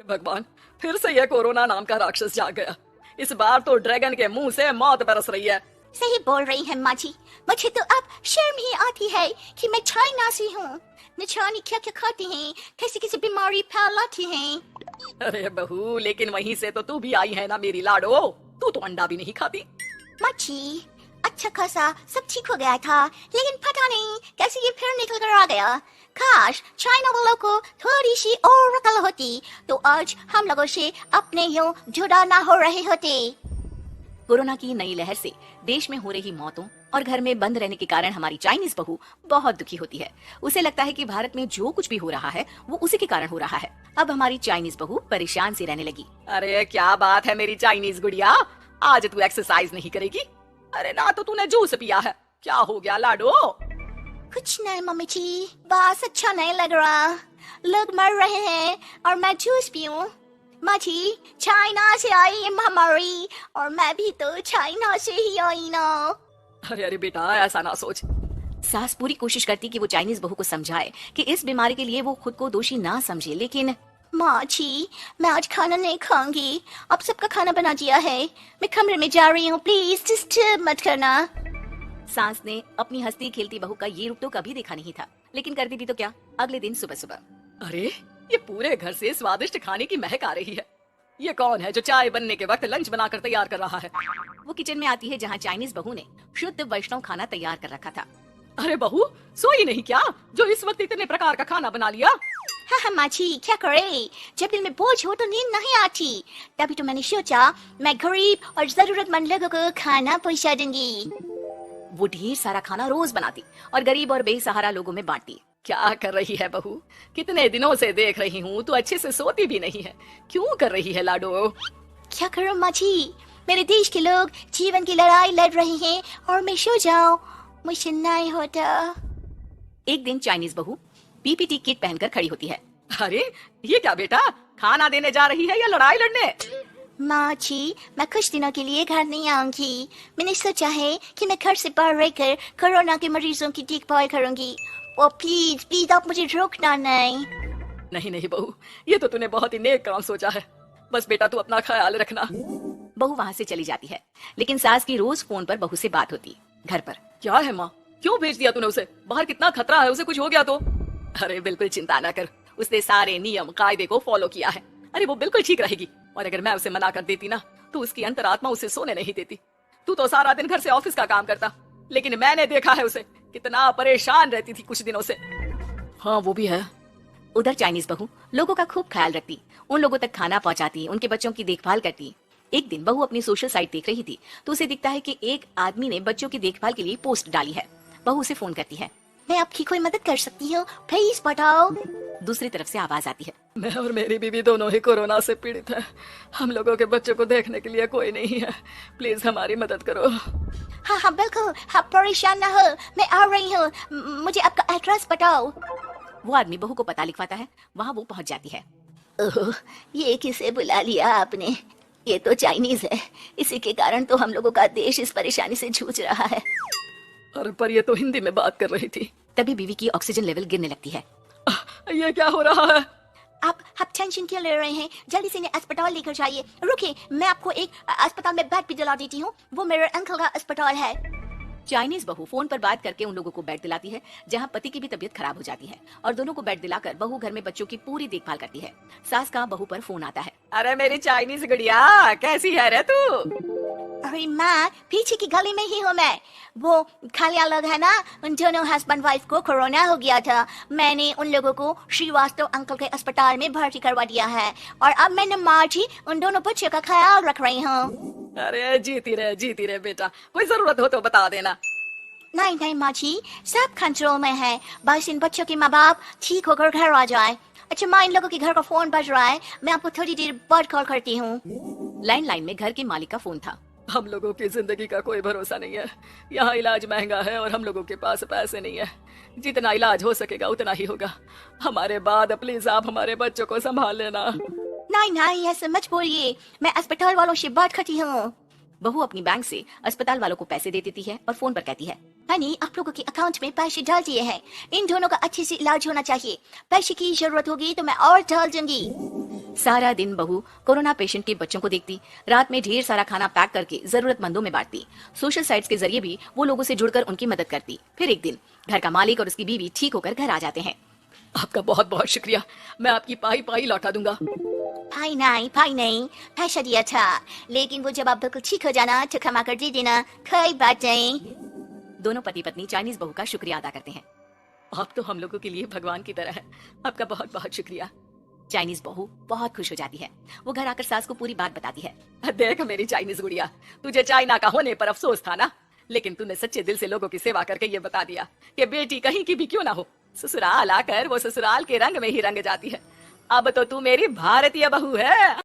भगवान, फिर से ये कोरोना नाम का राक्षस जाग गया। इस बार तो ड्रैगन के मुंह से मौत बरस रही है। सही बोल रही है माँ जी। मुझे तो अब शर्म ही आती है कि मैं चाइना से हूँ। न जाने क्या क्या खाते हैं, कैसी कैसी बीमारी फैलाते हैं। अरे बहू, लेकिन वहीं से तो तू भी आई है ना मेरी लाडो। तू तो अंडा भी नहीं खाती। माँ जी, अच्छा खासा सब ठीक हो गया था, लेकिन पता नहीं कैसे ये फिर निकल कर आ गया। काश चाइना वालों को थोड़ी सी और अकल होती तो आज हम लोगों से अपने यूं जुदा ना हो रहे होते। कोरोना की नई लहर से देश में हो रही मौतों और घर में बंद रहने के कारण हमारी चाइनीज बहू बहुत दुखी होती है। उसे लगता है कि भारत में जो कुछ भी हो रहा है वो उसी के कारण हो रहा है। अब हमारी चाइनीज बहू परेशान सी रहने लगी। अरे क्या बात है मेरी चाइनीज गुड़िया, आज तू एक्सरसाइज नहीं करेगी? अरे ना तो तूने जूस पिया है, क्या हो गया लाडो? कुछ नहीं मम्मी जी, बस अच्छा नहीं लग रहा। लोग मर रहे हैं और मैं जूस पीऊं? माँ जी, चाइना से आई ये महामारी और मैं भी तो चाइना से ही आई ना। अरे अरे बेटा, ऐसा ना सोच। सास पूरी कोशिश करती कि वो चाइनीज बहू को समझाए कि इस बीमारी के लिए वो खुद को दोषी ना समझे, लेकिन माँ जी, मैं आज खाना नहीं खाऊंगी। अब सबका खाना बना दिया है। मैं कमरे में जा रही हूँ, प्लीज डिस्टर्ब मत करना। सास ने अपनी हंसती खेलती बहू का ये रूप तो कभी देखा नहीं था, लेकिन करती भी तो क्या। अगले दिन सुबह सुबह अरे ये पूरे घर से स्वादिष्ट खाने की महक आ रही है। ये कौन है जो चाय बनने के वक्त लंच बनाकर तैयार कर रहा है? वो किचन में आती है जहाँ चाइनीज बहू ने शुद्ध वैष्णव खाना तैयार कर रखा था। अरे बहू, सोई नहीं क्या जो इस वक्त इतने प्रकार का खाना बना लिया? हाँ माँ जी, क्या करे, जब दिल में बोझ हो तो नींद नहीं आती। तभी तो मैंने सोचा मैं गरीब और जरूरतमंद लोगों को खाना पहुँचा दूंगी। वो ढेर सारा खाना रोज बनाती और गरीब और बेसहारा लोगों में बांटती। क्या कर रही है बहू? कितने दिनों से देख रही हूँ तू अच्छे से सोती भी नहीं है। क्यों कर रही है लाडो? क्या करूँ माँ जी, मेरे देश के लोग जीवन की लड़ाई लड़ रहे हैं और मैं सो जाऊं, मुझसे नहीं होता। एक दिन चाइनीज बहू पीपीटी किट पहनकर खड़ी होती है। अरे ये क्या बेटा, खाना देने जा रही है या लड़ाई लड़ने? माँ जी, मैं कुछ दिनों के लिए घर नहीं आऊंगी। मैंने सोचा है कि मैं घर से बाहर रहकर कोरोना के मरीजों की देखभाल करूंगी। ओ प्लीज प्लीज आप मुझे रोकना नहीं। नहीं नहीं बहू, ये तो तूने बहुत ही नेक काम सोचा है। बस बेटा तू अपना ख्याल रखना। बहू वहाँ से चली जाती है, लेकिन सास की रोज फोन पर बहू से बात होती। घर पर क्या है माँ, क्यों भेज दिया तूने उसे? बाहर कितना खतरा है, उसे कुछ हो गया तो? अरे बिल्कुल चिंता ना कर, उसने सारे नियम कायदे को फॉलो किया है। अरे वो बिल्कुल ठीक रहेगी। और अगर मैं उसे मना कर देती ना तो उसकी अंतरात्मा उसे सोने नहीं देती। तू तो सारा दिन घर से ऑफिस का काम करता, लेकिन मैंने देखा है उसे कितना परेशान रहती थी कुछ दिनों से। हाँ वो भी है। उधर चाइनीज बहू लोगों का खूब ख्याल रखती, उन लोगों तक खाना पहुंचाती, उनके बच्चों की देखभाल करती। एक दिन बहू अपनी सोशल साइट देख रही थी तो उसे दिखता है कि एक आदमी ने बच्चों की देखभाल के लिए पोस्ट डाली है। बहू उसे फोन करती है। मैं आपकी कोई मदद कर सकती हूँ, प्लीज बताओ। दूसरी तरफ से आवाज आती है। मैं और मेरी बीवी दोनों ही कोरोना से पीड़ित हैं। हम लोगों के बच्चों को देखने के लिए कोई नहीं है, प्लीज हमारी मदद करो। हाँ हाँ बिल्कुल, आप परेशान ना हो, मैं आ रही हूँ। मुझे आपका एड्रेस बताओ। वो आदमी बहू को पता लिखवाता है। वहाँ वो पहुँच जाती है। ओह, ये किसे बुला लिया आपने? ये तो चाइनीज है, इसी के कारण तो हम लोगों का देश इस परेशानी से जूझ रहा है। अरे पर ये तो हिंदी में बात कर रही थी। तभी बीवी की ऑक्सीजन लेवल गिरने लगती है। ये क्या हो रहा है? आप टेंशन क्यों ले रहे हैं? जल्दी से इन्हें अस्पताल लेकर जाइए। रुकिए, मैं आपको एक अस्पताल में बेड भी दिला देती हूँ। वो मेरे अंकल का अस्पताल है। चाइनीज बहू फोन पर बात करके उन लोगों को बेड दिलाती है, जहाँ पति की भी तबीयत खराब हो जाती है, और दोनों को बेड दिलाकर बहू घर में बच्चों की पूरी देखभाल करती है। सास का बहू पर फोन आता है। अरे मेरी चाइनीज गुड़िया, कैसी है रे तू? अरे माँ, पीछे की गली में ही हूँ मैं। वो खाली अलग है ना, उन दोनों हस्बैंड वाइफ को कोरोना हो गया था। मैंने उन लोगों को श्रीवास्तव अंकल के अस्पताल में भर्ती करवा दिया है और अब मैंने माँ जी उन दोनों बच्चों का ख्याल रख रही हूँ। अरे जीती रहे बेटा, कोई जरूरत हो तो बता देना। नहीं नहीं माँ जी, सब कंट्रोल में है। बस इन बच्चों के माँ बाप ठीक होकर घर आ जाए। अच्छा माँ, इन लोगों के घर का फोन बज रहा है, मैं आपको थोड़ी देर बाद कॉल करती हूँ। लैंडलाइन में घर के मालिक का फोन था। हम लोगों की जिंदगी का कोई भरोसा नहीं है। यहाँ इलाज महंगा है और हम लोगों के पास पैसे नहीं है। जितना इलाज हो सकेगा उतना ही होगा। हमारे बाद प्लीज आप हमारे बच्चों को संभाल लेना। नहीं नहीं, ऐसे मत बोलिए, मैं अस्पताल वालों से बात करती हूँ। बहू अपनी बैंक से अस्पताल वालों को पैसे दे देती है और फोन पर कहती है, हनी, आप लोगों के अकाउंट में पैसे डाल दिए हैं। इन दोनों का अच्छे से इलाज होना चाहिए। पैसे की जरूरत होगी तो मैं और डाल दूंगी। सारा दिन बहू कोरोना पेशेंट के बच्चों को देखती, रात में ढेर सारा खाना पैक करके जरूरतमंदों में बांटती, सोशल साइट्स के जरिए भी वो लोगों से जुड़कर उनकी मदद करती। फिर एक दिन घर का मालिक और उसकी बीवी ठीक होकर घर आ जाते हैं। आपका बहुत बहुत शुक्रिया, मैं आपकी पाई पाई लौटा दूंगा। भाई नहीं, पैसा दिया था, लेकिन वो जब आप बिल्कुल ठीक हो जाना तो क्षमा कर देना, कोई बात नहीं। दोनों पति पत्नी चाइनीज बहू का शुक्रिया अदा करते हैं। आप तो हम लोगों के लिए भगवान की तरह है, आपका बहुत बहुत शुक्रिया। चाइनीज बहू बहुत खुश हो जाती है। वो घर आकर सास को पूरी बात बताती है। देख मेरी चाइनीज गुड़िया, तुझे चाइना का होने पर अफसोस था ना, लेकिन तूने सच्चे दिल से लोगों की सेवा करके ये बता दिया कि बेटी कहीं की भी क्यों ना हो, ससुराल आकर वो ससुराल के रंग में ही रंग जाती है। अब तो तू मेरी भारतीय बहू है।